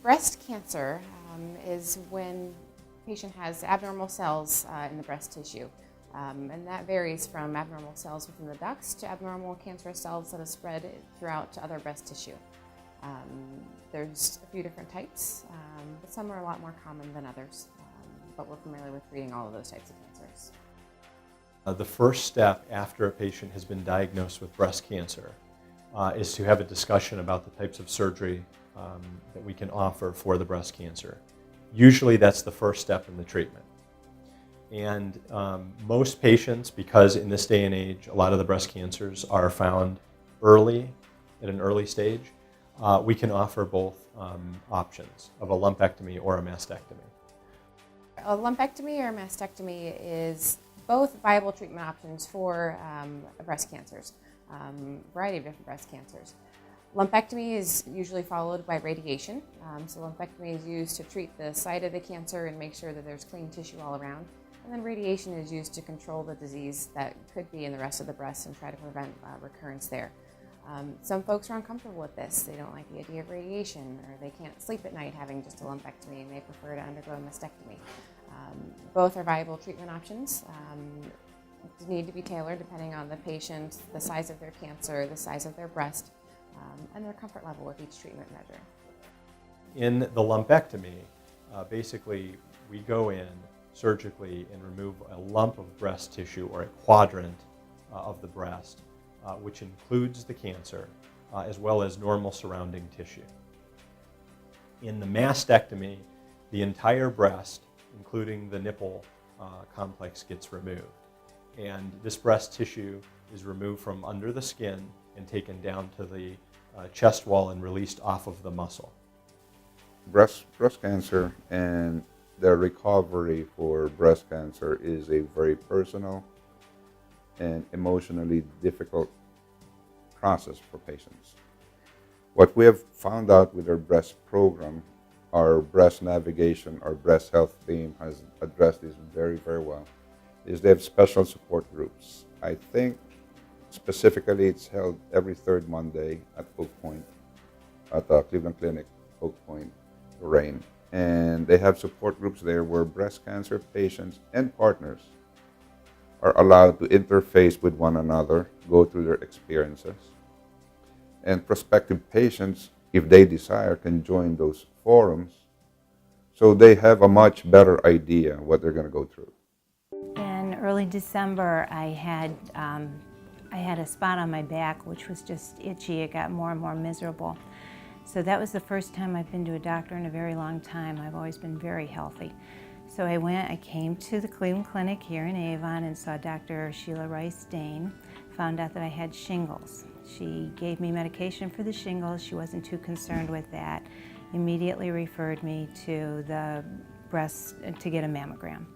Breast cancer is when the patient has abnormal cells in the breast tissue. And that varies from abnormal cells within the ducts to abnormal cancerous cells that have spread throughout to other breast tissue. There's a few different types, but some are a lot more common than others. But we're familiar with treating all of those types of cancers. The first step after a patient has been diagnosed with breast cancer is to have a discussion about the types of surgery that we can offer for the breast cancer. Usually that's the first step in the treatment. And most patients, because in this day and age a lot of the breast cancers are found early, at an early stage, we can offer both options of a lumpectomy or a mastectomy. A lumpectomy or a mastectomy is both viable treatment options for breast cancers, a variety of different breast cancers. Lumpectomy is usually followed by radiation. So lumpectomy is used to treat the site of the cancer and make sure that there's clean tissue all around. And then radiation is used to control the disease that could be in the rest of the breast and try to prevent recurrence there. Some folks are uncomfortable with this. They don't like the idea of radiation, or they can't sleep at night having just a lumpectomy and they prefer to undergo a mastectomy. Both are viable treatment options. Need to be tailored depending on the patient, the size of their cancer, the size of their breast, and their comfort level with each treatment measure. In the lumpectomy, basically we go in surgically and remove a lump of breast tissue or a quadrant of the breast, which includes the cancer as well as normal surrounding tissue. In the mastectomy, the entire breast, including the nipple complex, gets removed. And this breast tissue is removed from under the skin and taken down to the chest wall and released off of the muscle. Breast cancer and the recovery for breast cancer is a very personal and emotionally difficult process for patients. What we have found out with our breast program, our breast navigation, our breast health team has addressed this very, very well, is they have special support groups. I think specifically it's held every third Monday at Oak Point, at the Cleveland Clinic, Oak Point, Lorraine. And they have support groups there where breast cancer patients and partners are allowed to interface with one another, go through their experiences. And prospective patients, if they desire, can join those forums so they have a much better idea what they're going to go through. In early December, I had a spot on my back which was just itchy. It got more and more miserable. So that was the first time I've been to a doctor in a very long time. I've always been very healthy. So I came to the Cleveland Clinic here in Avon and saw Dr. Sheila Rice-Dane, found out that I had shingles. She gave me medication for the shingles. She wasn't too concerned with that. Immediately referred me to the breast to get a mammogram.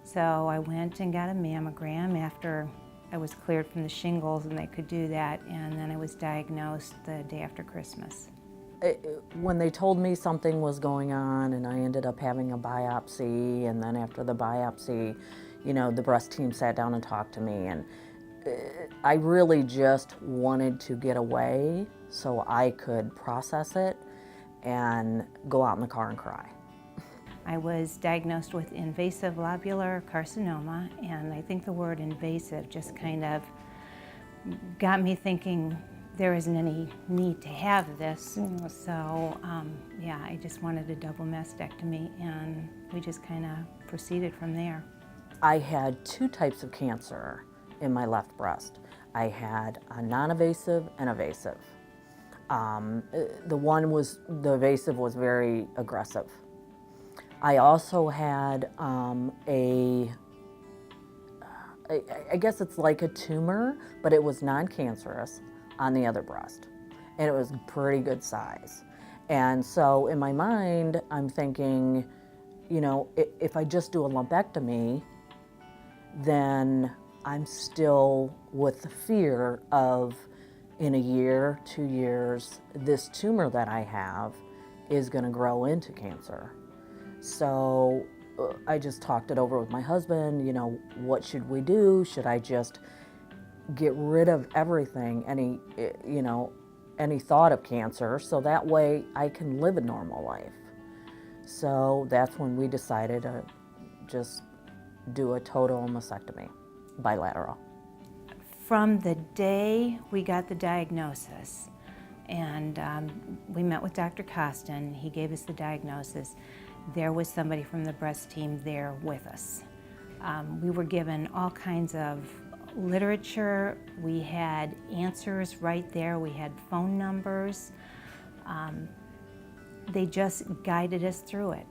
So I went and got a mammogram after I was cleared from the shingles and they could do that, and then I was diagnosed the day after Christmas. When they told me something was going on and I ended up having a biopsy, and then after the biopsy, you know, the breast team sat down and talked to me, and I really just wanted to get away so I could process it and go out in the car and cry. I was diagnosed with invasive lobular carcinoma, and I think the word invasive just kind of got me thinking there isn't any need to have this. So yeah, I just wanted a double mastectomy, and we just kind of proceeded from there. I had two types of cancer in my left breast. I had a non-invasive and invasive. The invasive was very aggressive. I also had I guess it's like a tumor, but it was non-cancerous on the other breast, and it was pretty good size. And so in my mind, I'm thinking, you know, if I just do a lumpectomy, then I'm still with the fear of, in a year, 2 years, this tumor that I have is going to grow into cancer. So I just talked it over with my husband, you know, what should we do? Should I just get rid of everything, any thought of cancer, so that way I can live a normal life? So that's when we decided to just do a total mastectomy, bilateral. From the day we got the diagnosis, and we met with Dr. COSTIN, he gave us the diagnosis, there was somebody from the breast team there with us. We were given all kinds of literature, we had answers right there, we had phone numbers. They just guided us through it.